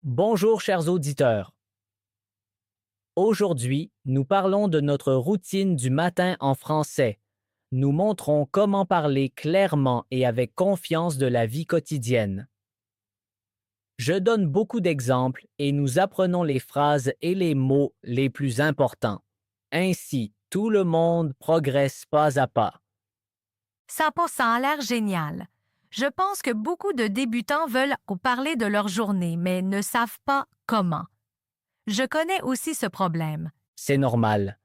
Bonjour chers auditeurs. Aujourd'hui, nous parlons de notre routine du matin en français. Nous montrons comment parler clairement et avec confiance de la vie quotidienne. Je donne beaucoup d'exemples et nous apprenons les phrases et les mots les plus importants. Ainsi, tout le monde progresse pas à pas. Ça a l'air génial. Je pense que beaucoup de débutants veulent parler de leur journée, mais ne savent pas comment. Je connais aussi ce problème. C'est normal.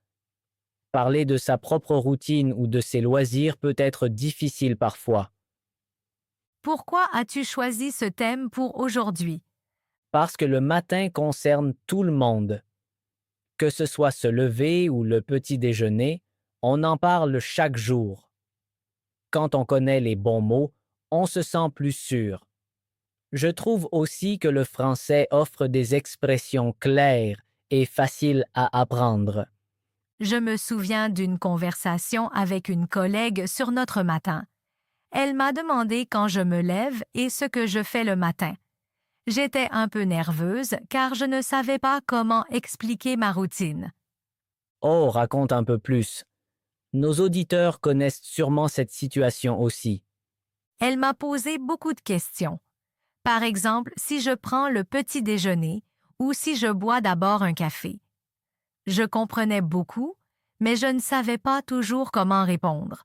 Parler de sa propre routine ou de ses loisirs peut être difficile parfois. Pourquoi as-tu choisi ce thème pour aujourd'hui? Parce que le matin concerne tout le monde. Que ce soit se lever ou le petit déjeuner, on en parle chaque jour. Quand on connaît les bons mots, on se sent plus sûr. Je trouve aussi que le français offre des expressions claires et faciles à apprendre. Je me souviens d'une conversation avec une collègue sur notre matin. Elle m'a demandé quand je me lève et ce que je fais le matin. J'étais un peu nerveuse car je ne savais pas comment expliquer ma routine. Oh, raconte un peu plus. Nos auditeurs connaissent sûrement cette situation aussi. Elle m'a posé beaucoup de questions. Par exemple, si je prends le petit déjeuner ou si je bois d'abord un café. Je comprenais beaucoup, mais je ne savais pas toujours comment répondre.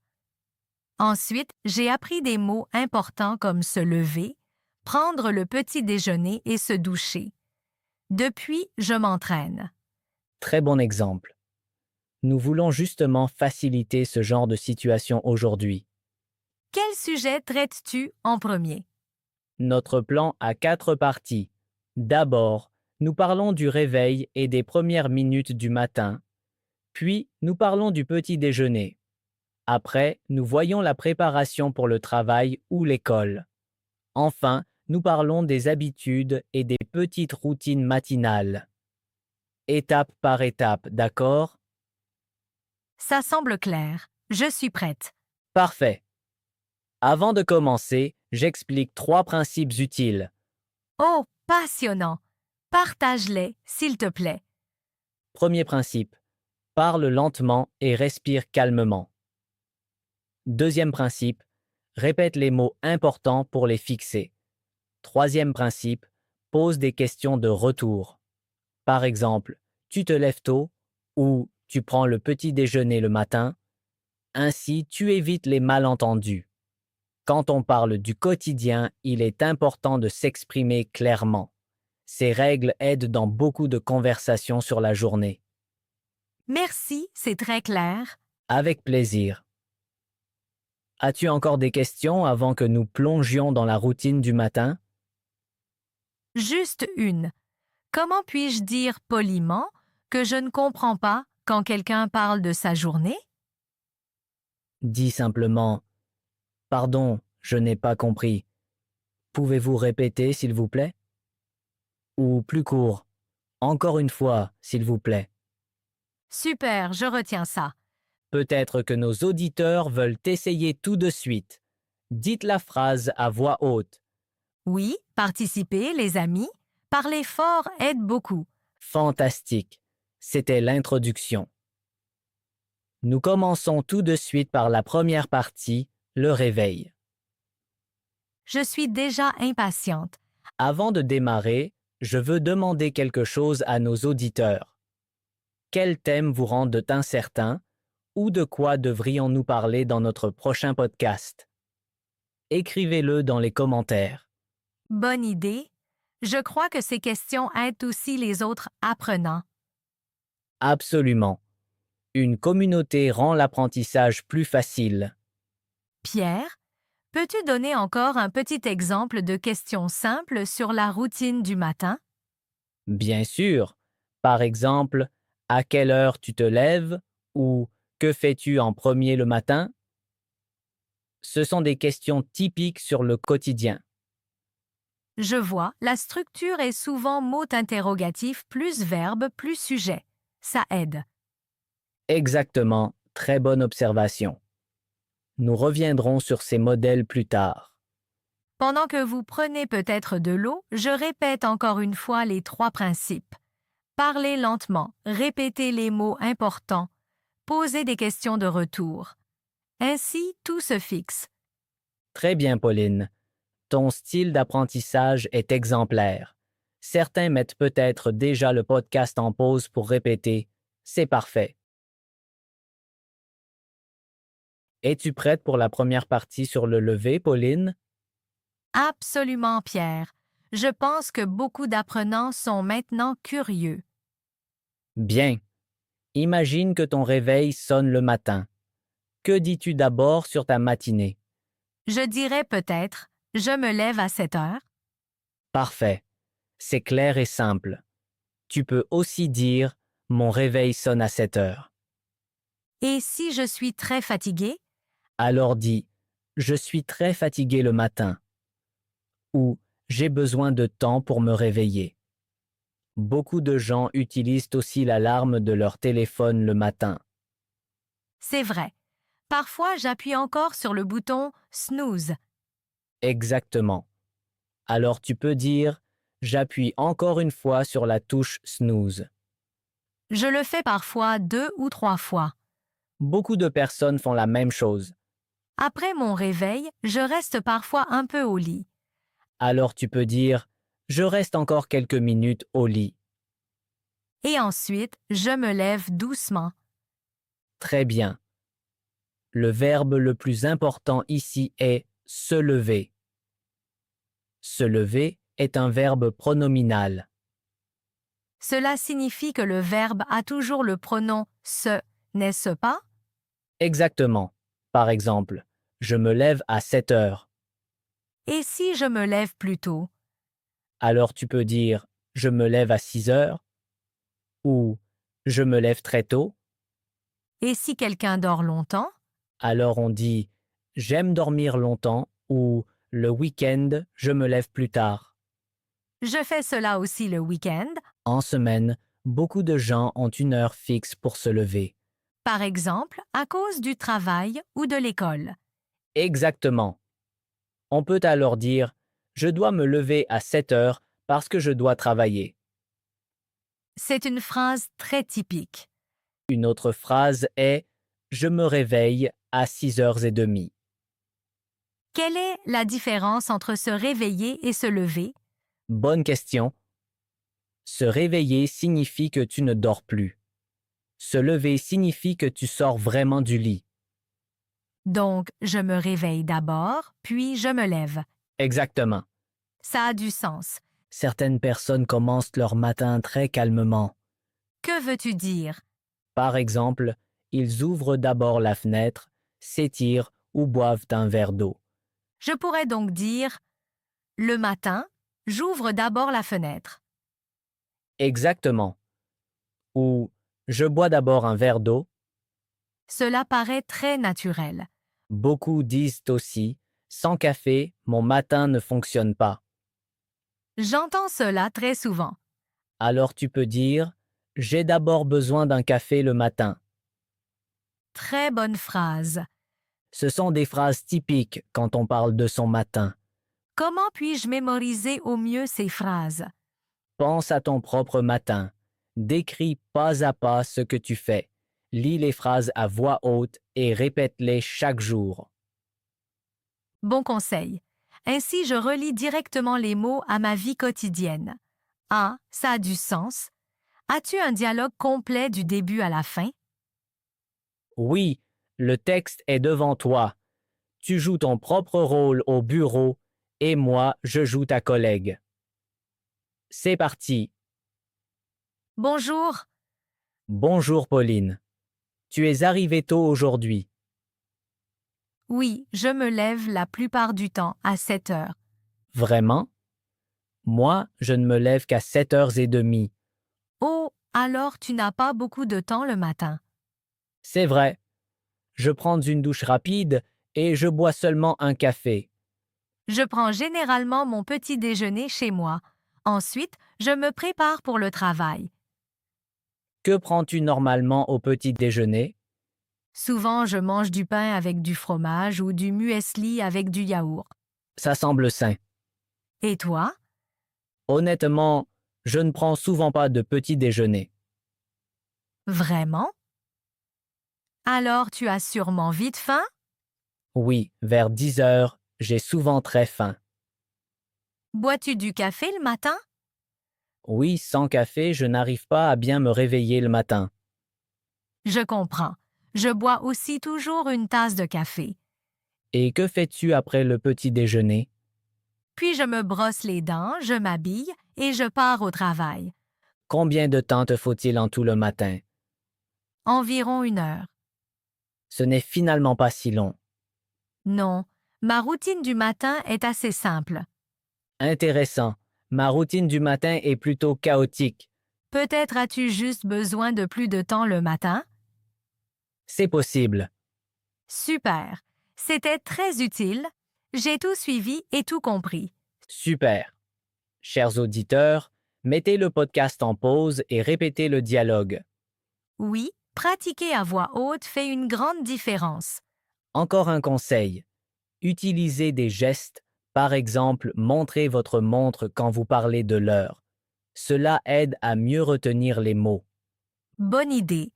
Ensuite, j'ai appris des mots importants comme se lever, prendre le petit déjeuner et se doucher. Depuis, je m'entraîne. Très bon exemple. Nous voulons justement faciliter ce genre de situation aujourd'hui. Quel sujet traites-tu en premier? Notre plan a 4 parties. D'abord, nous parlons du réveil et des premières minutes du matin. Puis, nous parlons du petit déjeuner. Après, nous voyons la préparation pour le travail ou l'école. Enfin, nous parlons des habitudes et des petites routines matinales. Étape par étape, d'accord? Ça semble clair. Je suis prête. Parfait. Avant de commencer, j'explique 3 principes utiles. Oh, passionnant! Partage-les, s'il te plaît. Premier principe, parle lentement et respire calmement. Deuxième principe, répète les mots importants pour les fixer. Troisième principe, pose des questions de retour. Par exemple, tu te lèves tôt ou tu prends le petit déjeuner le matin. Ainsi, tu évites les malentendus. Quand on parle du quotidien, il est important de s'exprimer clairement. Ces règles aident dans beaucoup de conversations sur la journée. Merci, c'est très clair. Avec plaisir. As-tu encore des questions avant que nous plongions dans la routine du matin? Juste une. Comment puis-je dire poliment que je ne comprends pas quand quelqu'un parle de sa journée? Dis simplement pardon, je n'ai pas compris. Pouvez-vous répéter, s'il vous plaît? Ou plus court, encore une fois, s'il vous plaît. Super, je retiens ça. Peut-être que nos auditeurs veulent essayer tout de suite. Dites la phrase à voix haute. Oui, participer, les amis. Parler fort aide beaucoup. Fantastique. C'était l'introduction. Nous commençons tout de suite par la première partie, le réveil. Je suis déjà impatiente. Avant de démarrer, je veux demander quelque chose à nos auditeurs. Quels thèmes vous rendent incertains ou de quoi devrions-nous parler dans notre prochain podcast? Écrivez-le dans les commentaires. Bonne idée. Je crois que ces questions aident aussi les autres apprenants. Absolument. Une communauté rend l'apprentissage plus facile. Pierre, peux-tu donner encore un petit exemple de questions simples sur la routine du matin? Bien sûr. Par exemple, à quelle heure tu te lèves ou que fais-tu en premier le matin? Ce sont des questions typiques sur le quotidien. Je vois, la structure est souvent mot interrogatif plus verbe plus sujet. Ça aide. Exactement, très bonne observation. Nous reviendrons sur ces modèles plus tard. Pendant que vous prenez peut-être de l'eau, je répète encore une fois les 3 principes. Parlez lentement, répétez les mots importants, posez des questions de retour. Ainsi, tout se fixe. Très bien, Pauline. Ton style d'apprentissage est exemplaire. Certains mettent peut-être déjà le podcast en pause pour répéter. C'est parfait. Es-tu prête pour la première partie sur le lever, Pauline? Absolument, Pierre. Je pense que beaucoup d'apprenants sont maintenant curieux. Bien. Imagine que ton réveil sonne le matin. Que dis-tu d'abord sur ta matinée? Je dirais peut-être, je me lève à 7 heures. Parfait. C'est clair et simple. Tu peux aussi dire mon réveil sonne à 7 heures. Et si je suis très fatiguée, Alors dis je suis très fatigué le matin ou j'ai besoin de temps pour me réveiller. Beaucoup de gens utilisent aussi l'alarme de leur téléphone le matin. c'est vrai. Parfois, j'appuie encore sur le bouton snooze. Exactement. Alors tu peux dire j'appuie encore une fois sur la touche snooze. Je le fais parfois 2 ou 3 fois. Beaucoup de personnes font la même chose. Après mon réveil, je reste parfois un peu au lit. Alors tu peux dire je reste encore quelques minutes au lit. Et ensuite, je me lève doucement. Très bien. Le verbe le plus important ici est se lever. Se lever est un verbe pronominal. Cela signifie que le verbe a toujours le pronom se, n'est-ce pas? Exactement. Par exemple, je me lève à 7 heures. Et si je me lève plus tôt? Alors tu peux dire je me lève à 6 heures ou je me lève très tôt. Et si quelqu'un dort longtemps? Alors on dit j'aime dormir longtemps ou le week-end, je me lève plus tard. Je fais cela aussi le week-end. En semaine, beaucoup de gens ont une heure fixe pour se lever. Par exemple, à cause du travail ou de l'école. Exactement. On peut alors dire je dois me lever à 7 heures parce que je dois travailler. C'est une phrase très typique. Une autre phrase est je me réveille à 6h30. Quelle est la différence entre se réveiller et se lever? Bonne question. Se réveiller signifie que tu ne dors plus. Se lever signifie que tu sors vraiment du lit. Donc, je me réveille d'abord, puis je me lève. Exactement. Ça a du sens. Certaines personnes commencent leur matin très calmement. Que veux-tu dire? Par exemple, ils ouvrent d'abord la fenêtre, s'étirent ou boivent un verre d'eau. Je pourrais donc dire, le matin, j'ouvre d'abord la fenêtre. Exactement. Ou je bois d'abord un verre d'eau. Cela paraît très naturel. Beaucoup disent aussi sans café, mon matin ne fonctionne pas. J'entends cela très souvent. Alors tu peux dire j'ai d'abord besoin d'un café le matin. Très bonne phrase. Ce sont des phrases typiques quand on parle de son matin. Comment puis-je mémoriser au mieux ces phrases? Pense à ton propre matin. Décris pas à pas ce que tu fais. Lis les phrases à voix haute et répète-les chaque jour. Bon conseil. Ainsi, je relie directement les mots à ma vie quotidienne. Ah, ça a du sens. As-tu un dialogue complet du début à la fin? Oui, le texte est devant toi. Tu joues ton propre rôle au bureau et moi, je joue ta collègue. C'est parti. Bonjour. Bonjour Pauline. Tu es arrivée tôt aujourd'hui. Oui, je me lève la plupart du temps à 7 heures. Vraiment? Moi, je ne me lève qu'à 7h30. Oh, alors tu n'as pas beaucoup de temps le matin. C'est vrai. Je prends une douche rapide et je bois seulement un café. Je prends généralement mon petit déjeuner chez moi. Ensuite, je me prépare pour le travail. Que prends-tu normalement au petit déjeuner? Souvent, je mange du pain avec du fromage ou du muesli avec du yaourt. Ça semble sain. Et toi? Honnêtement, je ne prends souvent pas de petit déjeuner. Vraiment? Alors tu as sûrement vite faim? Oui, vers 10 heures, j'ai souvent très faim. Bois-tu du café le matin? Oui, sans café, je n'arrive pas à bien me réveiller le matin. Je comprends. Je bois aussi toujours une tasse de café. Et que fais-tu après le petit déjeuner? Puis je me brosse les dents, je m'habille et je pars au travail. Combien de temps te faut-il en tout le matin? Environ 1 heure. Ce n'est finalement pas si long. Non, ma routine du matin est assez simple. Intéressant. Ma routine du matin est plutôt chaotique. Peut-être as-tu juste besoin de plus de temps le matin? C'est possible. Super. C'était très utile. J'ai tout suivi et tout compris. Super. Chers auditeurs, mettez le podcast en pause et répétez le dialogue. Oui, pratiquer à voix haute fait une grande différence. Encore un conseil. Utilisez des gestes, par exemple, montrez votre montre quand vous parlez de l'heure. Cela aide à mieux retenir les mots. Bonne idée.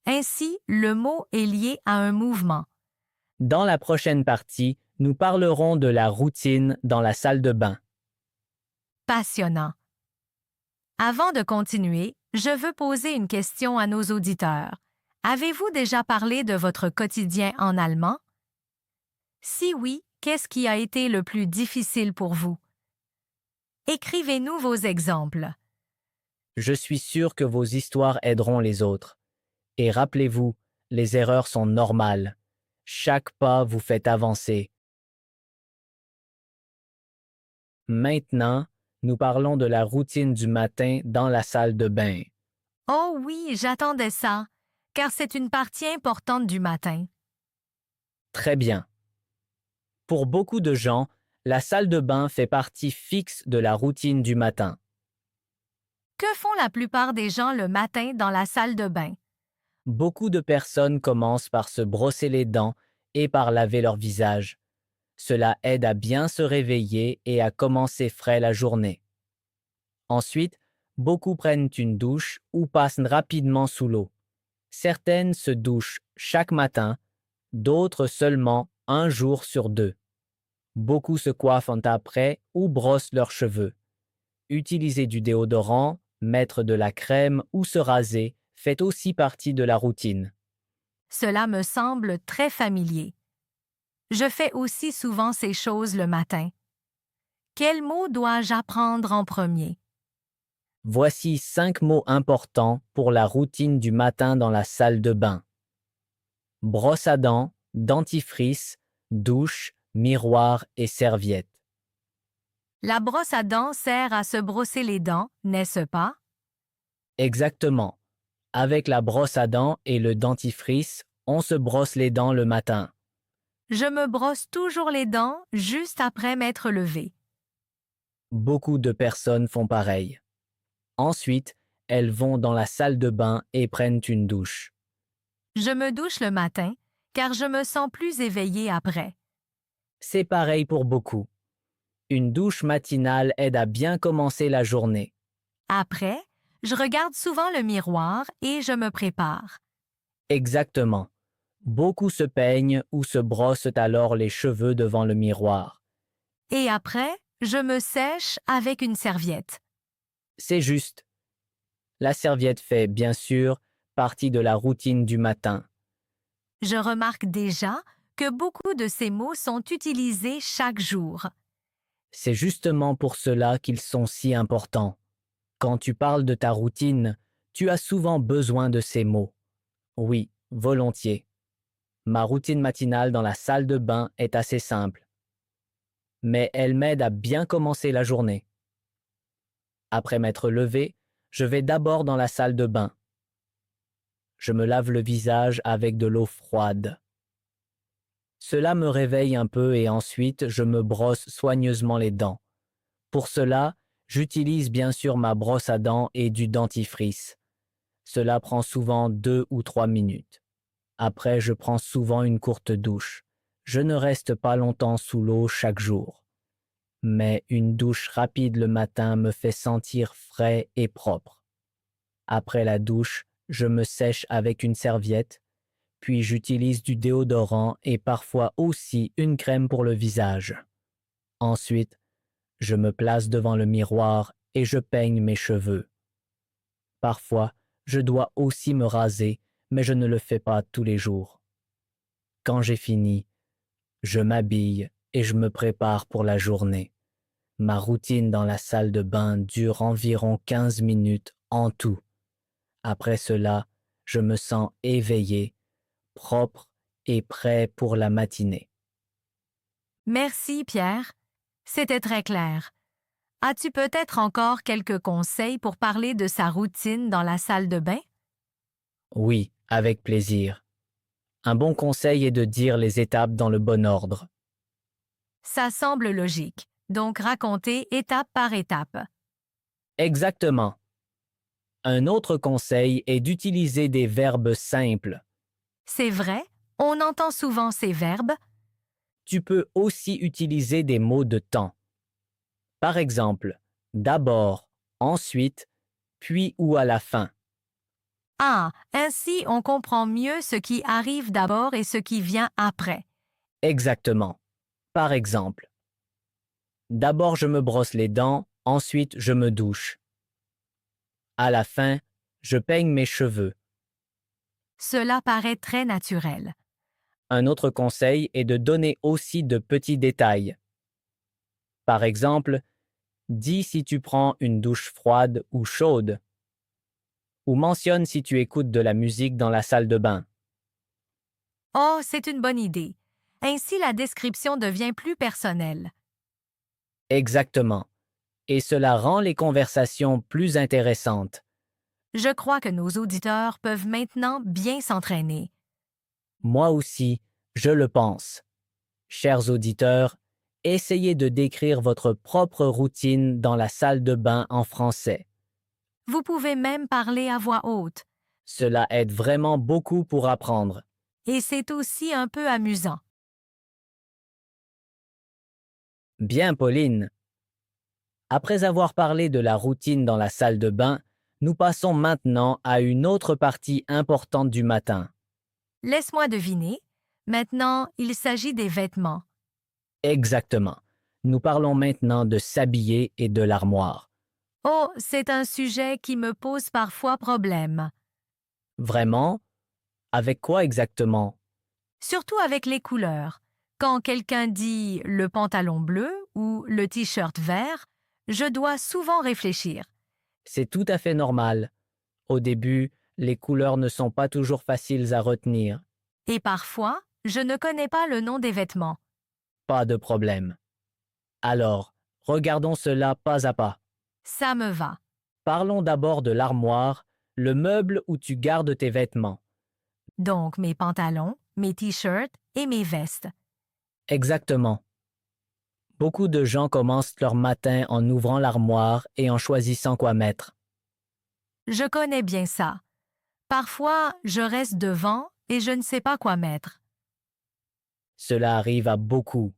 Ainsi, le mot est lié à un mouvement. Dans la prochaine partie, nous parlerons de la routine dans la salle de bain. Passionnant. Avant de continuer, je veux poser une question à nos auditeurs. Avez-vous déjà parlé de votre quotidien en allemand? Si oui, qu'est-ce qui a été le plus difficile pour vous? Écrivez-nous vos exemples. Je suis sûr que vos histoires aideront les autres. Et rappelez-vous, les erreurs sont normales. Chaque pas vous fait avancer. Maintenant, nous parlons de la routine du matin dans la salle de bain. Oh oui, j'attendais ça, car c'est une partie importante du matin. Très bien. Pour beaucoup de gens, la salle de bain fait partie fixe de la routine du matin. Que font la plupart des gens le matin dans la salle de bain? Beaucoup de personnes commencent par se brosser les dents et par laver leur visage. Cela aide à bien se réveiller et à commencer frais la journée. Ensuite, beaucoup prennent une douche ou passent rapidement sous l'eau. Certaines se douchent chaque matin, d'autres seulement un jour sur deux. Beaucoup se coiffent après ou brossent leurs cheveux. Utiliser du déodorant, mettre de la crème ou se raser fait aussi partie de la routine. Cela me semble très familier. Je fais aussi souvent ces choses le matin. Quel mot dois-je apprendre en premier? Voici 5 mots importants pour la routine du matin dans la salle de bain. Brosse à dents, dentifrice, douche, miroir et serviette. La brosse à dents sert à se brosser les dents, n'est-ce pas? Exactement. Avec la brosse à dents et le dentifrice, on se brosse les dents le matin. Je me brosse toujours les dents juste après m'être levé. Beaucoup de personnes font pareil. Ensuite, elles vont dans la salle de bain et prennent une douche. Je me douche le matin, car je me sens plus éveillée après. C'est pareil pour beaucoup. Une douche matinale aide à bien commencer la journée. Après, je regarde souvent le miroir et je me prépare. Exactement. Beaucoup se peignent ou se brossent alors les cheveux devant le miroir. Et après, je me sèche avec une serviette. C'est juste. La serviette fait, bien sûr, partie de la routine du matin. Je remarque déjà que beaucoup de ces mots sont utilisés chaque jour. C'est justement pour cela qu'ils sont si importants. Quand tu parles de ta routine, tu as souvent besoin de ces mots. Oui, volontiers. Ma routine matinale dans la salle de bain est assez simple. Mais elle m'aide à bien commencer la journée. Après m'être levé, je vais d'abord dans la salle de bain. Je me lave le visage avec de l'eau froide. Cela me réveille un peu et ensuite je me brosse soigneusement les dents. Pour cela, j'utilise bien sûr ma brosse à dents et du dentifrice. Cela prend souvent 2 ou 3 minutes. Après, je prends souvent une courte douche. Je ne reste pas longtemps sous l'eau chaque jour. mais une douche rapide le matin me fait sentir frais et propre. Après la douche, je me sèche avec une serviette, puis j'utilise du déodorant et parfois aussi une crème pour le visage. Ensuite, je me place devant le miroir et je peigne mes cheveux. Parfois, je dois aussi me raser, mais je ne le fais pas tous les jours. Quand j'ai fini, je m'habille et je me prépare pour la journée. Ma routine dans la salle de bain dure environ 15 minutes en tout. Après cela, je me sens éveillé, propre et prêt pour la matinée. Merci, Pierre. C'était très clair. As-tu peut-être encore quelques conseils pour parler de sa routine dans la salle de bain? Oui, avec plaisir. Un bon conseil est de dire les étapes dans le bon ordre. Ça semble logique, donc racontez étape par étape. Exactement. Un autre conseil est d'utiliser des verbes simples. C'est vrai, on entend souvent ces verbes. Tu peux aussi utiliser des mots de temps. Par exemple, d'abord, ensuite, puis ou à la fin. Ah, ainsi on comprend mieux ce qui arrive d'abord et ce qui vient après. Exactement. Par exemple, d'abord je me brosse les dents, ensuite je me douche. À la fin, je peigne mes cheveux. Cela paraît très naturel. Un autre conseil est de donner aussi de petits détails. Par exemple, dis si tu prends une douche froide ou chaude, ou mentionne si tu écoutes de la musique dans la salle de bain. Oh, c'est une bonne idée. Ainsi la description devient plus personnelle. Exactement. Et cela rend les conversations plus intéressantes. Je crois que nos auditeurs peuvent maintenant bien s'entraîner. Moi aussi, je le pense. Chers auditeurs, essayez de décrire votre propre routine dans la salle de bain en français. Vous pouvez même parler à voix haute. Cela aide vraiment beaucoup pour apprendre. Et c'est aussi un peu amusant. Bien, Pauline. Après avoir parlé de la routine dans la salle de bain, nous passons maintenant à une autre partie importante du matin. Laisse-moi deviner. Maintenant, il s'agit des vêtements. Exactement. Nous parlons maintenant de s'habiller et de l'armoire. Oh, c'est un sujet qui me pose parfois problème. Vraiment? Avec quoi exactement? Surtout avec les couleurs. Quand quelqu'un dit le pantalon bleu ou le t-shirt vert, je dois souvent réfléchir. C'est tout à fait normal. Au début, les couleurs ne sont pas toujours faciles à retenir. Et parfois, je ne connais pas le nom des vêtements. Pas de problème. Alors, regardons cela pas à pas. Ça me va. Parlons d'abord de l'armoire, le meuble où tu gardes tes vêtements. Donc mes pantalons, mes t-shirts et mes vestes. Exactement. Beaucoup de gens commencent leur matin en ouvrant l'armoire et en choisissant quoi mettre. Je connais bien ça. Parfois, je reste devant et je ne sais pas quoi mettre. Cela arrive à beaucoup.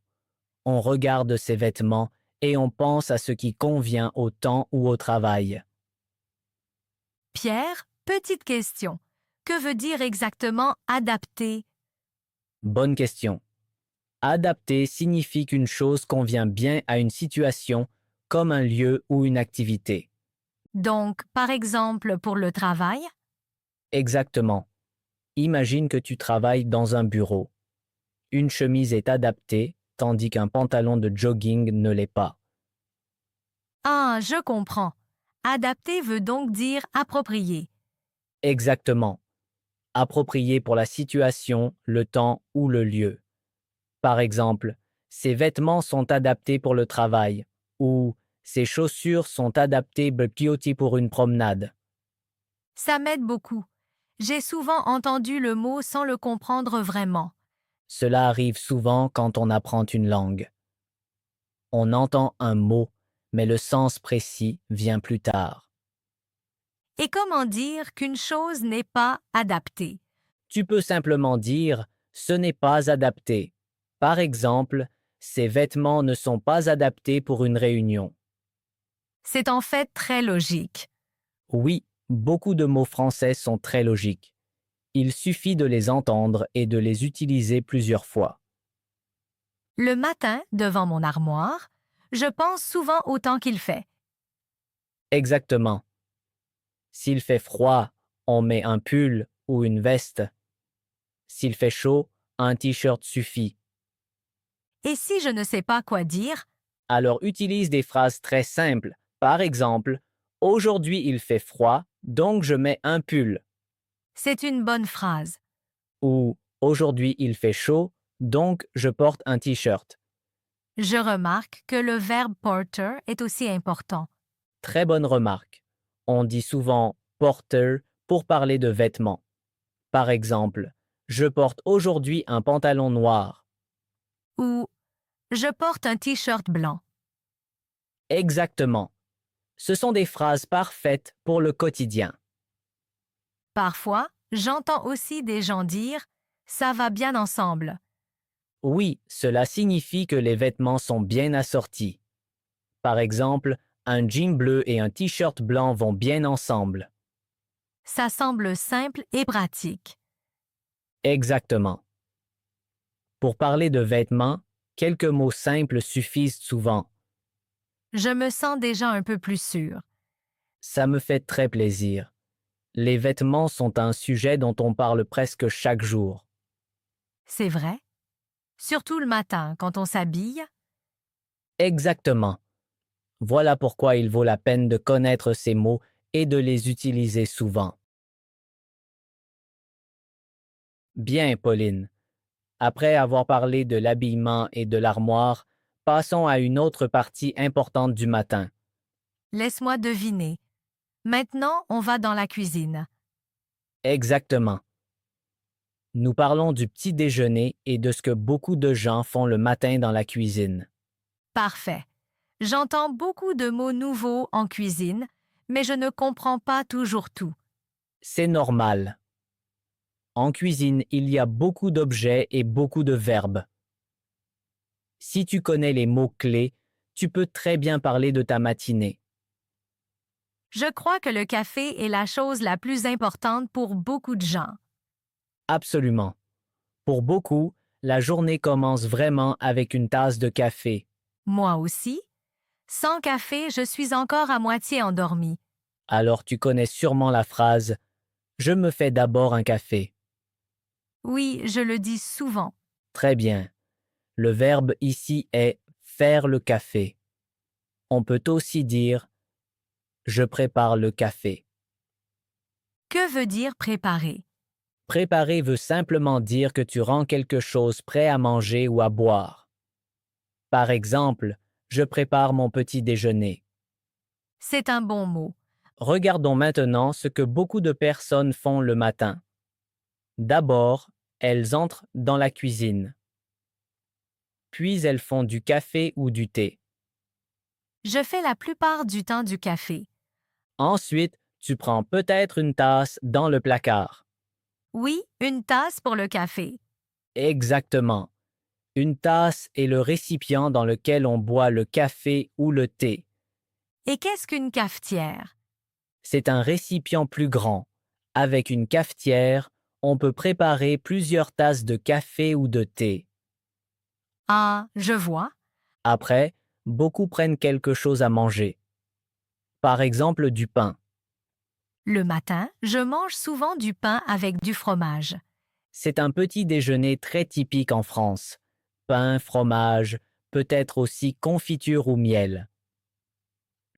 On regarde ses vêtements et on pense à ce qui convient au temps ou au travail. Pierre, petite question. Que veut dire exactement adapter? Bonne question. Adapter signifie qu'une chose convient bien à une situation, comme un lieu ou une activité. Donc, par exemple, pour le travail? Exactement. Imagine que tu travailles dans un bureau. Une chemise est adaptée, tandis qu'un pantalon de jogging ne l'est pas. Ah, je comprends. Adapter veut donc dire approprié. Exactement. Approprié pour la situation, le temps ou le lieu. Par exemple, ces vêtements sont adaptés pour le travail ou ces chaussures sont adaptées pour une promenade. Ça m'aide beaucoup. J'ai souvent entendu le mot sans le comprendre vraiment. Cela arrive souvent quand on apprend une langue. On entend un mot, mais le sens précis vient plus tard. Et comment dire qu'une chose n'est pas adaptée? Tu peux simplement dire « ce n'est pas adapté ». Par exemple, Ces vêtements ne sont pas adaptés pour une réunion. C'est en fait très logique. Oui, beaucoup de mots français sont très logiques. Il suffit de les entendre et de les utiliser plusieurs fois. Le matin, devant mon armoire, je pense souvent au temps qu'il fait. Exactement. S'il fait froid, on met un pull ou une veste. S'il fait chaud, un t-shirt suffit. Et si je ne sais pas quoi dire, Alors utilise des phrases très simples. Par exemple, aujourd'hui il fait froid, donc je mets un pull. c'est une bonne phrase. Ou aujourd'hui il fait chaud, donc je porte un t-shirt. Je remarque que le verbe porter est aussi important. Très bonne remarque. On dit souvent porter pour parler de vêtements. Par exemple, je porte aujourd'hui un pantalon noir. Ou je porte un t-shirt blanc. Exactement. Ce sont des phrases parfaites pour le quotidien. Parfois, j'entends aussi des gens dire ça va bien ensemble. Oui, cela signifie que les vêtements sont bien assortis. Par exemple, un jean bleu et un t-shirt blanc vont bien ensemble. Ça semble simple et pratique. Exactement. Pour parler de vêtements, quelques mots simples suffisent souvent. Je me sens déjà un peu plus sûre. Ça me fait très plaisir. Les vêtements sont un sujet dont on parle presque chaque jour. C'est vrai? Surtout le matin, quand on s'habille. Exactement. Voilà pourquoi il vaut la peine de connaître ces mots et de les utiliser souvent. Bien, Pauline. Après avoir parlé de l'habillement et de l'armoire, passons à une autre partie importante du matin. Laisse-moi deviner. Maintenant, on va dans la cuisine. Exactement. Nous parlons du petit déjeuner et de ce que beaucoup de gens font le matin dans la cuisine. Parfait. J'entends beaucoup de mots nouveaux en cuisine, mais je ne comprends pas toujours tout. C'est normal. En cuisine, il y a beaucoup d'objets et beaucoup de verbes. Si tu connais les mots-clés, tu peux très bien parler de ta matinée. Je crois que le café est la chose la plus importante pour beaucoup de gens. Absolument. Pour beaucoup, la journée commence vraiment avec une tasse de café. Moi aussi. Sans café, je suis encore à moitié endormie. Alors tu connais sûrement la phrase ⁇ Je me fais d'abord un café ⁇ Oui, je le dis souvent. Très bien. Le verbe ici est faire le café. On peut aussi dire ⁇ Je prépare le café ⁇ Que veut dire préparer? Préparer veut simplement dire que tu rends quelque chose prêt à manger ou à boire. Par exemple, je prépare mon petit déjeuner. C'est un bon mot. Regardons maintenant ce que beaucoup de personnes font le matin. D'abord, elles entrent dans la cuisine. Puis elles font du café ou du thé. Je fais la plupart du temps du café. Ensuite, tu prends peut-être une tasse dans le placard. Oui, une tasse pour le café. Exactement. Une tasse est le récipient dans lequel on boit le café ou le thé. Et qu'est-ce qu'une cafetière? C'est un récipient plus grand. Avec une cafetière, on peut préparer plusieurs tasses de café ou de thé. Ah, je vois. Après, beaucoup prennent quelque chose à manger. Par exemple, du pain. Le matin, je mange souvent du pain avec du fromage. C'est un petit déjeuner très typique en France. Pain, fromage, peut-être aussi confiture ou miel.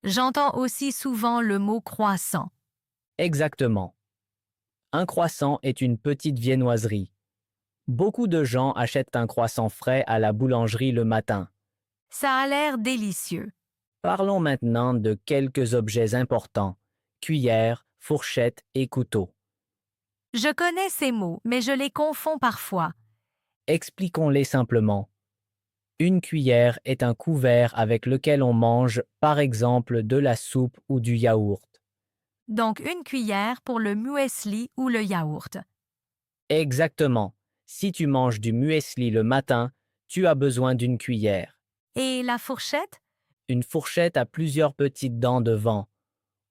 J'entends aussi souvent le mot croissant. Exactement. Un croissant est une petite viennoiserie. Beaucoup de gens achètent un croissant frais à la boulangerie le matin. Ça a l'air délicieux. Parlons maintenant de quelques objets importants, cuillères, fourchettes et couteaux. Je connais ces mots, mais je les confonds parfois. Expliquons-les simplement. Une cuillère est un couvert avec lequel on mange, par exemple, de la soupe ou du yaourt. Donc une cuillère pour le muesli ou le yaourt. Exactement. Si tu manges du muesli le matin, tu as besoin d'une cuillère. Et la fourchette? Une fourchette a plusieurs petites dents devant.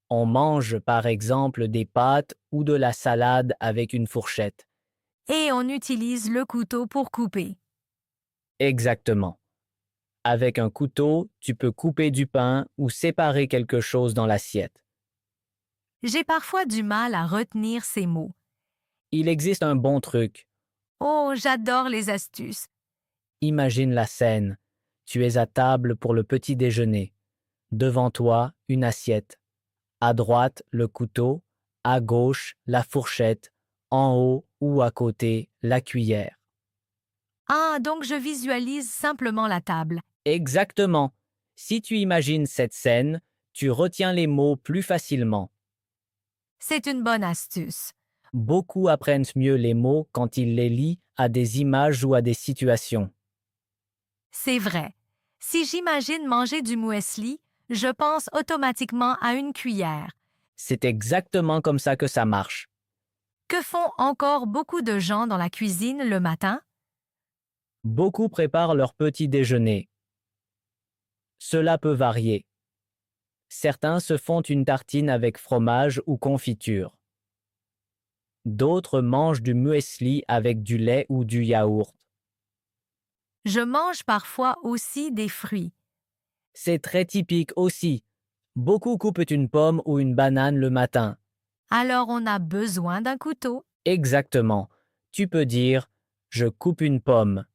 On mange par exemple des pâtes ou de la salade avec une fourchette. Et on utilise le couteau pour couper. Exactement. Avec un couteau, tu peux couper du pain ou séparer quelque chose dans l'assiette. J'ai parfois du mal à retenir ces mots. Il existe un bon truc. Oh, j'adore les astuces. Imagine la scène. Tu es à table pour le petit déjeuner. Devant toi, une assiette. À droite, le couteau. À gauche, la fourchette. En haut ou à côté, la cuillère. Ah, donc je visualise simplement la table. Exactement. Si tu imagines cette scène, tu retiens les mots plus facilement. C'est une bonne astuce. Beaucoup apprennent mieux les mots quand ils les lient à des images ou à des situations. C'est vrai. Si j'imagine manger du muesli, je pense automatiquement à une cuillère. C'est exactement comme ça que ça marche. Que font encore beaucoup de gens dans la cuisine le matin? Beaucoup préparent leur petit déjeuner. Cela peut varier. Certains se font une tartine avec fromage ou confiture. D'autres mangent du muesli avec du lait ou du yaourt. Je mange parfois aussi des fruits. C'est très typique aussi. Beaucoup coupent une pomme ou une banane le matin. Alors on a besoin d'un couteau. Exactement. Tu peux dire « je coupe une pomme ».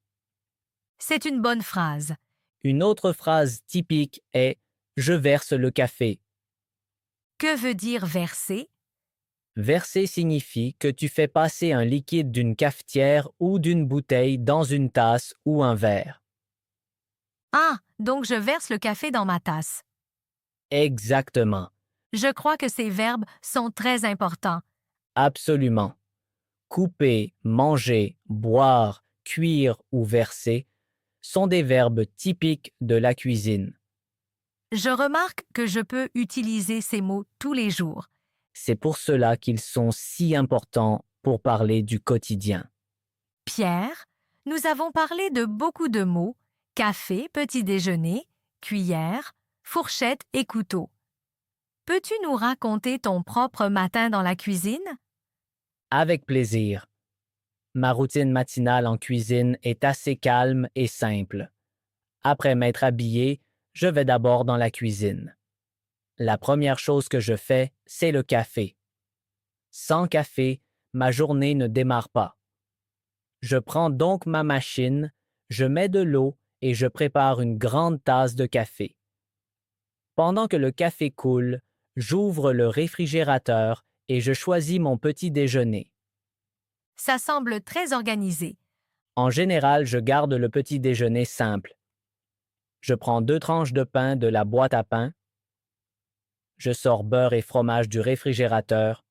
C'est une bonne phrase. Une autre phrase typique est « je verse le café ». Que veut dire verser? Verser signifie que tu fais passer un liquide d'une cafetière ou d'une bouteille dans une tasse ou un verre. Ah, donc je verse le café dans ma tasse. Exactement. Je crois que ces verbes sont très importants. Absolument. Couper, manger, boire, cuire ou verser sont des verbes typiques de la cuisine. Je remarque que je peux utiliser ces mots tous les jours. C'est pour cela qu'ils sont si importants pour parler du quotidien. Pierre, nous avons parlé de beaucoup de mots, café, petit déjeuner, cuillère, fourchette et couteau. Peux-tu nous raconter ton propre matin dans la cuisine? Avec plaisir. Ma routine matinale en cuisine est assez calme et simple. Après m'être habillé, je vais d'abord dans la cuisine. La première chose que je fais, c'est le café. Sans café, ma journée ne démarre pas. Je prends donc ma machine, je mets de l'eau et je prépare une grande tasse de café. Pendant que le café coule, j'ouvre le réfrigérateur et je choisis mon petit déjeuner. Ça semble très organisé. En général, je garde le petit déjeuner simple. Je prends 2 tranches de pain de la boîte à pain. Je sors beurre et fromage du réfrigérateur.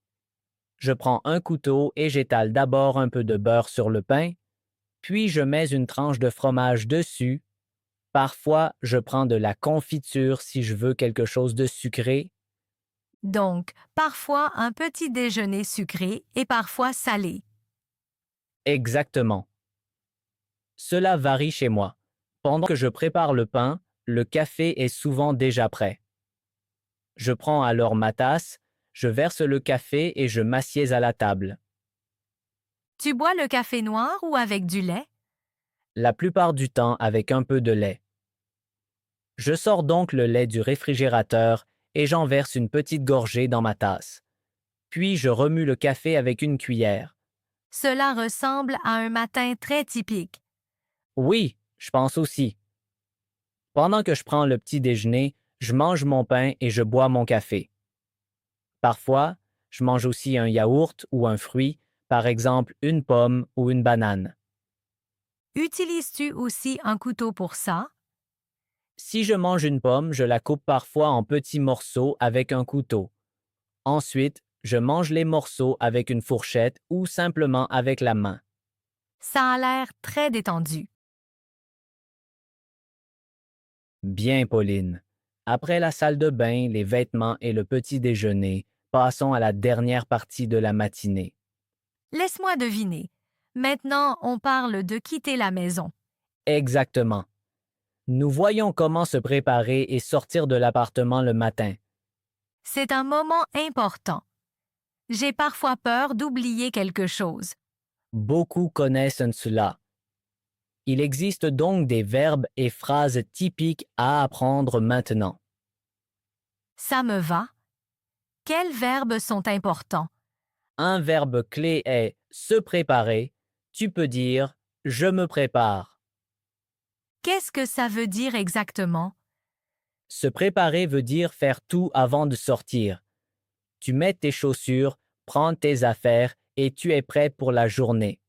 Je prends un couteau et j'étale d'abord un peu de beurre sur le pain, puis je mets une tranche de fromage dessus. Parfois, je prends de la confiture si je veux quelque chose de sucré. Donc, parfois un petit déjeuner sucré et parfois salé. Exactement. Cela varie chez moi. Pendant que je prépare le pain, le café est souvent déjà prêt. Je prends alors ma tasse, je verse le café et je m'assieds à la table. Tu bois le café noir ou avec du lait? La plupart du temps avec un peu de lait. Je sors donc le lait du réfrigérateur et j'en verse une petite gorgée dans ma tasse. Puis je remue le café avec une cuillère. Cela ressemble à un matin très typique. Oui, je pense aussi. Pendant que je prends le petit déjeuner, je mange mon pain et je bois mon café. Parfois, je mange aussi un yaourt ou un fruit, par exemple une pomme ou une banane. Utilises-tu aussi un couteau pour ça? Si je mange une pomme, je la coupe parfois en petits morceaux avec un couteau. Ensuite, je mange les morceaux avec une fourchette ou simplement avec la main. Ça a l'air très détendu. Bien, Pauline. Après la salle de bain, les vêtements et le petit déjeuner, passons à la dernière partie de la matinée. Laisse-moi deviner. Maintenant, on parle de quitter la maison. Exactement. Nous voyons comment se préparer et sortir de l'appartement le matin. C'est un moment important. J'ai parfois peur d'oublier quelque chose. Beaucoup connaissent cela. Il existe donc des verbes et phrases typiques à apprendre maintenant. Ça me va. Quels verbes sont importants? Un verbe clé est se préparer. Tu peux dire je me prépare. Qu'est-ce que ça veut dire exactement? Se préparer veut dire faire tout avant de sortir. Tu mets tes chaussures, prends tes affaires et tu es prêt pour la journée.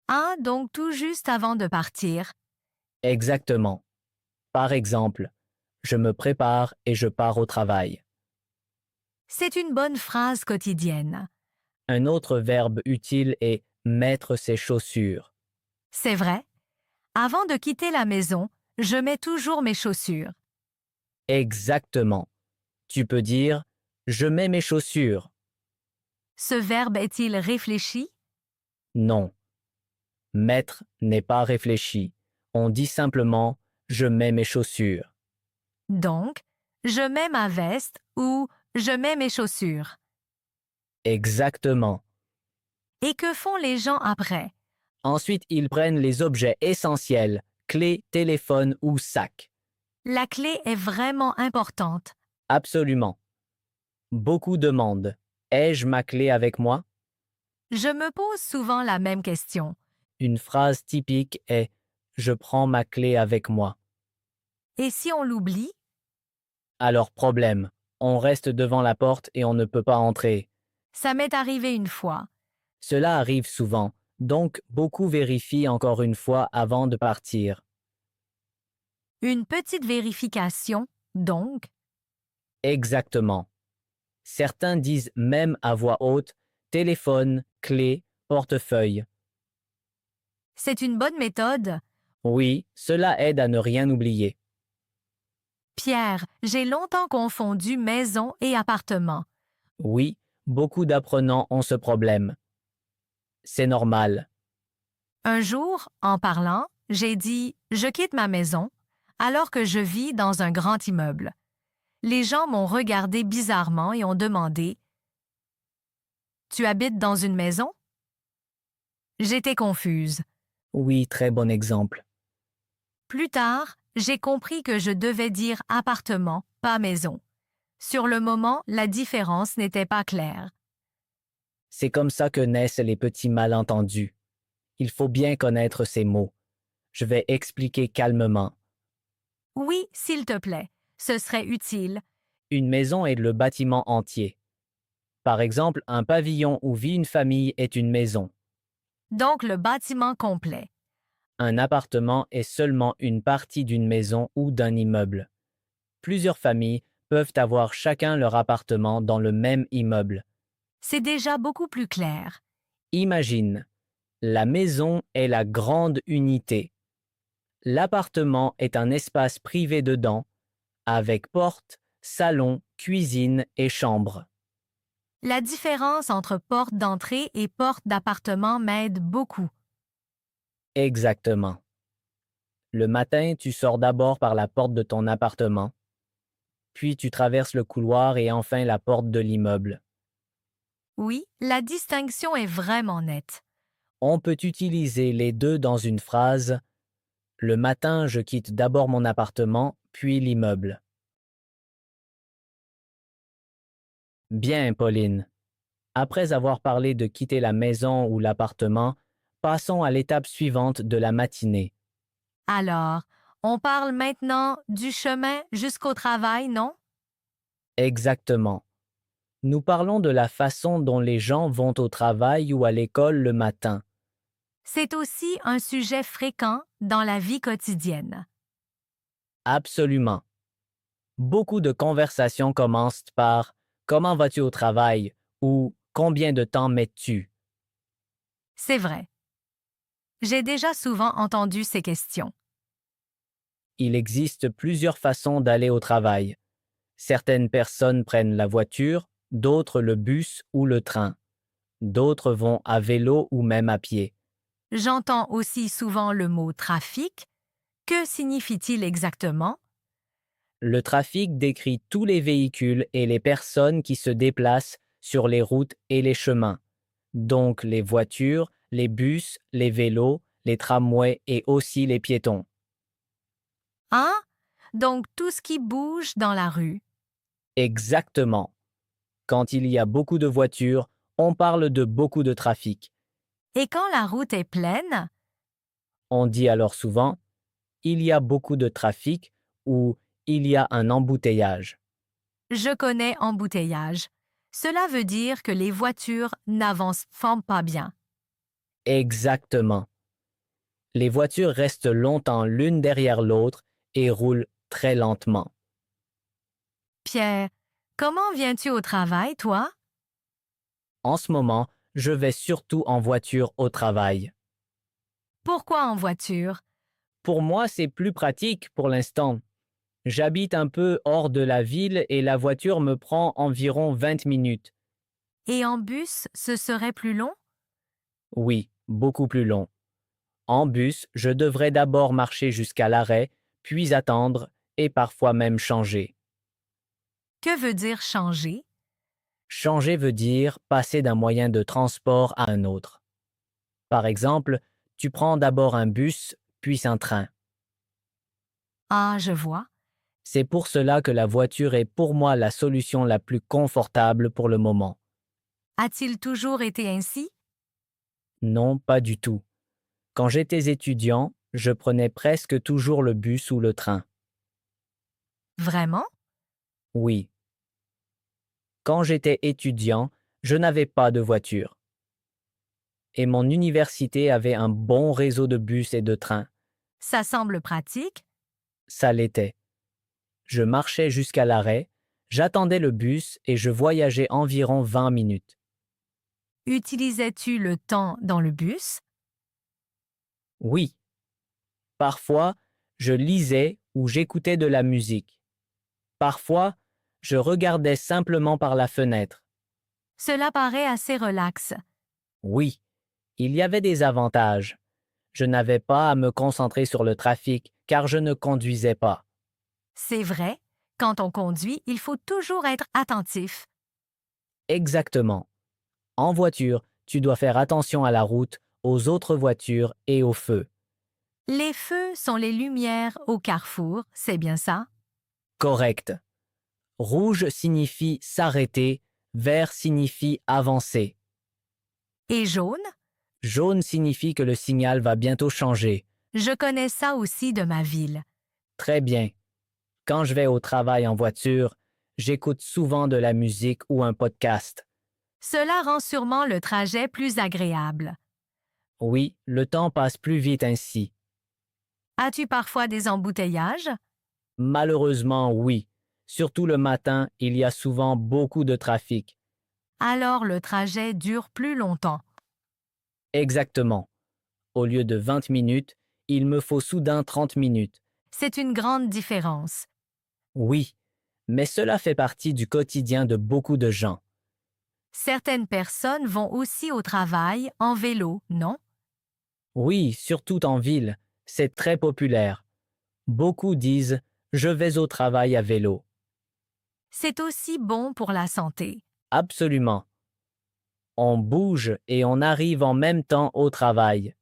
Ah, donc tout juste avant de partir. Exactement. Par exemple, je me prépare et je pars au travail. C'est une bonne phrase quotidienne. Un autre verbe utile est mettre ses chaussures. C'est vrai. Avant de quitter la maison, je mets toujours mes chaussures. Exactement. Tu peux dire je mets mes chaussures. Ce verbe est-il réfléchi? Non. Mettre n'est pas réfléchi. On dit simplement je mets mes chaussures. Donc, je mets ma veste ou je mets mes chaussures. Exactement. Et que font les gens après? Ensuite, ils prennent les objets essentiels, clés, téléphone ou sac. La clé est vraiment importante. Absolument. Beaucoup demandent ai-je ma clé avec moi? Je me pose souvent la même question. Une phrase typique est je prends ma clé avec moi. Et si on l'oublie? Alors problème, on reste devant la porte et on ne peut pas entrer. Ça m'est arrivé une fois. Cela arrive souvent, donc beaucoup vérifient encore une fois avant de partir. Une petite vérification, donc. Exactement. Certains disent même à voix haute téléphone, clé, portefeuille. C'est une bonne méthode. Oui, cela aide à ne rien oublier. Pierre, j'ai longtemps confondu maison et appartement. Oui, beaucoup d'apprenants ont ce problème. C'est normal. Un jour, en parlant, j'ai dit « Je quitte ma maison » alors que je vis dans un grand immeuble. Les gens m'ont regardé bizarrement et ont demandé « Tu habites dans une maison? » J'étais confuse. Oui, très bon exemple. Plus tard, j'ai compris que je devais dire appartement, pas maison. Sur le moment, la différence n'était pas claire. C'est comme ça que naissent les petits malentendus. Il faut bien connaître ces mots. Je vais expliquer calmement. Oui, s'il te plaît, ce serait utile. Une maison est le bâtiment entier. Par exemple, un pavillon où vit une famille est une maison. Donc le bâtiment complet. Un appartement est seulement une partie d'une maison ou d'un immeuble. Plusieurs familles peuvent avoir chacun leur appartement dans le même immeuble. C'est déjà beaucoup plus clair. Imagine, la maison est la grande unité. L'appartement est un espace privé dedans, avec porte, salon, cuisine et chambre. La différence entre porte d'entrée et porte d'appartement m'aide beaucoup. Exactement. Le matin, tu sors d'abord par la porte de ton appartement, puis tu traverses le couloir et enfin la porte de l'immeuble. Oui, la distinction est vraiment nette. On peut utiliser les deux dans une phrase. Le matin, je quitte d'abord mon appartement, puis l'immeuble. Bien, Pauline. Après avoir parlé de quitter la maison ou l'appartement, passons à l'étape suivante de la matinée. Alors, on parle maintenant du chemin jusqu'au travail, non? Exactement. Nous parlons de la façon dont les gens vont au travail ou à l'école le matin. C'est aussi un sujet fréquent dans la vie quotidienne. Absolument. Beaucoup de conversations commencent par comment vas-tu au travail ou combien de temps mets-tu? C'est vrai. J'ai déjà souvent entendu ces questions. Il existe plusieurs façons d'aller au travail. Certaines personnes prennent la voiture, d'autres le bus ou le train. D'autres vont à vélo ou même à pied. J'entends aussi souvent le mot trafic, Que signifie-t-il exactement? Le trafic décrit tous les véhicules et les personnes qui se déplacent sur les routes et les chemins, donc les voitures, les bus, les vélos, les tramways et aussi les piétons. Ah, donc tout ce qui bouge dans la rue. Exactement. Quand il y a beaucoup de voitures, on parle de beaucoup de trafic. Et quand la route est pleine? On dit alors souvent il y a beaucoup de trafic ou il y a un embouteillage. Je connais embouteillage. Cela veut dire que les voitures n'avancent pas bien. Exactement. Les voitures restent longtemps l'une derrière l'autre et roulent très lentement. Pierre, comment viens-tu au travail, toi? En ce moment, je vais surtout en voiture au travail. Pourquoi en voiture? Pour moi, c'est plus pratique pour l'instant. J'habite un peu hors de la ville et la voiture me prend environ 20 minutes. Et en bus, ce serait plus long? Oui, beaucoup plus long. En bus, je devrais d'abord marcher jusqu'à l'arrêt, puis attendre et parfois même changer. Que veut dire changer? Changer veut dire passer d'un moyen de transport à un autre. Par exemple, tu prends d'abord un bus, puis un train. Ah, je vois. C'est pour cela que la voiture est pour moi la solution la plus confortable pour le moment. A-t-il toujours été ainsi? Non, pas du tout. Quand j'étais étudiant, je prenais presque toujours le bus ou le train. Vraiment? Oui. Quand j'étais étudiant, je n'avais pas de voiture. Et mon université avait un bon réseau de bus et de trains. Ça semble pratique. Ça l'était. Je marchais jusqu'à l'arrêt, j'attendais le bus et je voyageais environ 20 minutes. Utilisais-tu le temps dans le bus? Oui. Parfois, je lisais ou j'écoutais de la musique. Parfois, je regardais simplement par la fenêtre. Cela paraît assez relax. Oui, il y avait des avantages. Je n'avais pas à me concentrer sur le trafic car je ne conduisais pas. C'est vrai, quand on conduit, il faut toujours être attentif. Exactement. En voiture, tu dois faire attention à la route, aux autres voitures et aux feux. Les feux sont les lumières au carrefour, c'est bien ça? Correct. Rouge signifie s'arrêter, vert signifie avancer. Et jaune? Jaune signifie que le signal va bientôt changer. Je connais ça aussi de ma ville. Très bien. Quand je vais au travail en voiture, j'écoute souvent de la musique ou un podcast. Cela rend sûrement le trajet plus agréable. Oui, le temps passe plus vite ainsi. As-tu parfois des embouteillages? Malheureusement, oui. Surtout le matin, il y a souvent beaucoup de trafic. Alors le trajet dure plus longtemps. Exactement. Au lieu de 20 minutes, il me faut soudain 30 minutes. C'est une grande différence. Oui, mais cela fait partie du quotidien de beaucoup de gens. Certaines personnes vont aussi au travail en vélo, non? Oui, surtout en ville, c'est très populaire. Beaucoup disent je vais au travail à vélo. C'est aussi bon pour la santé. Absolument. On bouge et on arrive en même temps au travail.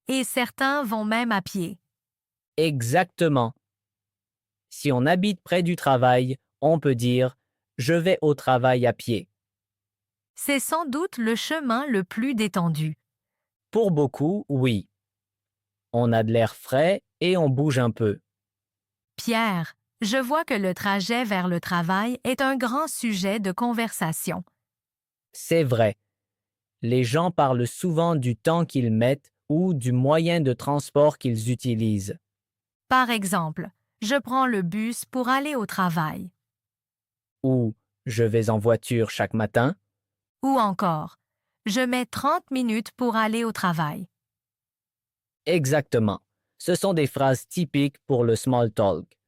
Et certains vont même à pied. Exactement. Si on habite près du travail, on peut dire je vais au travail à pied. C'est sans doute le chemin le plus détendu. Pour beaucoup, oui. On a de l'air frais et on bouge un peu. Pierre, je vois que le trajet vers le travail est un grand sujet de conversation. C'est vrai. Les gens parlent souvent du temps qu'ils mettent ou du moyen de transport qu'ils utilisent. Par exemple, je prends le bus pour aller au travail. Ou je vais en voiture chaque matin. Ou encore, je mets 30 minutes pour aller au travail. Exactement. Ce sont des phrases typiques pour le small talk.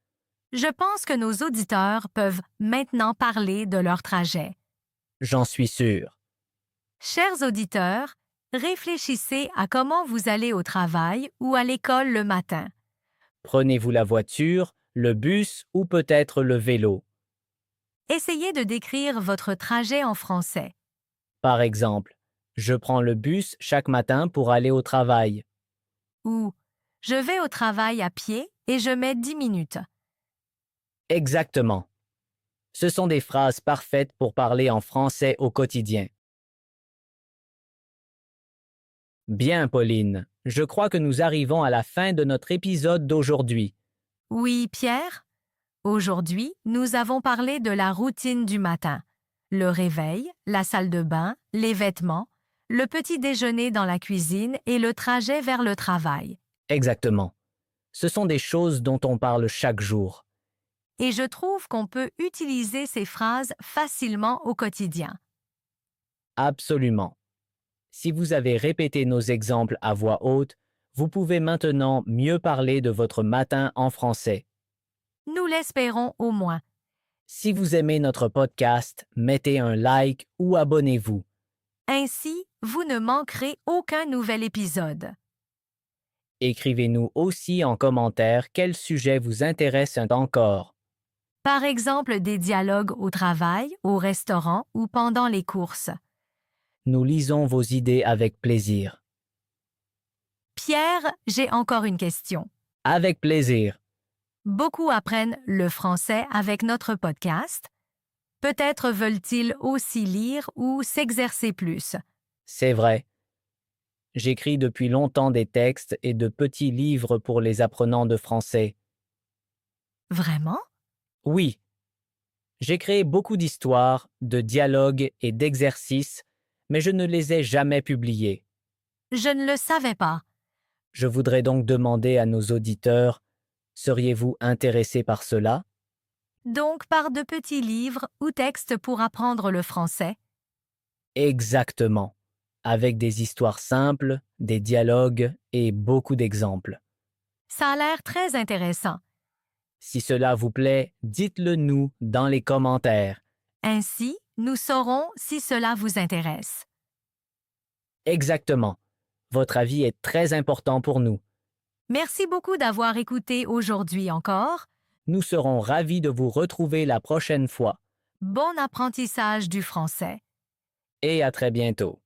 Je pense que nos auditeurs peuvent maintenant parler de leur trajet. J'en suis sûr. Chers auditeurs, réfléchissez à comment vous allez au travail ou à l'école le matin. Prenez-vous la voiture, le bus ou peut-être le vélo? Essayez de décrire votre trajet en français. Par exemple, je prends le bus chaque matin pour aller au travail. Ou je vais au travail à pied et je mets 10 minutes. Exactement. Ce sont des phrases parfaites pour parler en français au quotidien. Bien, Pauline, je crois que nous arrivons à la fin de notre épisode d'aujourd'hui. Oui, Pierre? Aujourd'hui, nous avons parlé de la routine du matin. Le réveil, la salle de bain, les vêtements, le petit déjeuner dans la cuisine et le trajet vers le travail. Exactement. Ce sont des choses dont on parle chaque jour. Et je trouve qu'on peut utiliser ces phrases facilement au quotidien. Absolument. Si vous avez répété nos exemples à voix haute, vous pouvez maintenant mieux parler de votre matin en français. Nous l'espérons au moins. Si vous aimez notre podcast, mettez un like ou abonnez-vous. Ainsi, vous ne manquerez aucun nouvel épisode. Écrivez-nous aussi en commentaire quels sujets vous intéressent encore. Par exemple, des dialogues au travail, au restaurant ou pendant les courses. Nous lisons vos idées avec plaisir. Pierre, j'ai encore une question. Avec plaisir. Beaucoup apprennent le français avec notre podcast. Peut-être veulent-ils aussi lire ou s'exercer plus. C'est vrai. J'écris depuis longtemps des textes et de petits livres pour les apprenants de français. Vraiment? Oui. J'ai créé beaucoup d'histoires, de dialogues et d'exercices, mais je ne les ai jamais publiés. Je ne le savais pas. Je voudrais donc demander à nos auditeurs, seriez-vous intéressés par cela? Donc par de petits livres ou textes pour apprendre le français. Exactement, avec des histoires simples, des dialogues et beaucoup d'exemples. Ça a l'air très intéressant. Si cela vous plaît, dites-le nous dans les commentaires. Ainsi, nous saurons si cela vous intéresse. Exactement. Votre avis est très important pour nous. Merci beaucoup d'avoir écouté aujourd'hui encore. Nous serons ravis de vous retrouver la prochaine fois. Bon apprentissage du français. Et à très bientôt.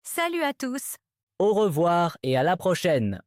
Salut à tous! Au revoir et à la prochaine.